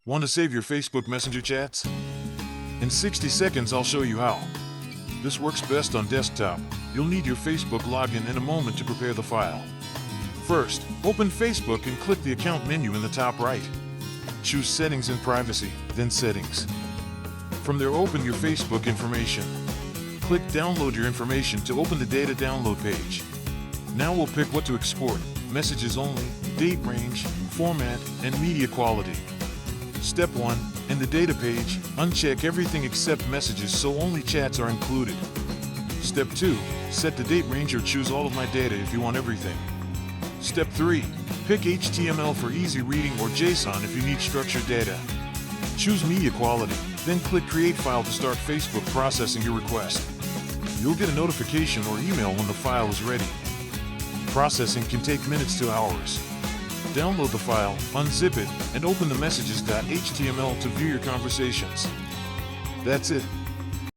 Want to save your Facebook Messenger chats? In 60 seconds, I'll show you how. This works best on desktop. You'll need your Facebook login in a moment to prepare the file. First, open Facebook and click the account menu in the top right. Choose Settings and Privacy, then Settings. From there, open your Facebook information. Click Download Your Information to open the data download page. Now we'll pick what to export: messages only, date range, format, and media quality. Step 1. In the data page, uncheck everything except messages so only chats are included. Step 2. Set the date range or choose all of my data if you want everything. Step 3. Pick HTML for easy reading or JSON if you need structured data. Choose media quality, then click Create File to start Facebook processing your request. You'll get a notification or email when the file is ready. Processing can take minutes to hours. Download the file, unzip it, and open the messages.html to view your conversations. That's it.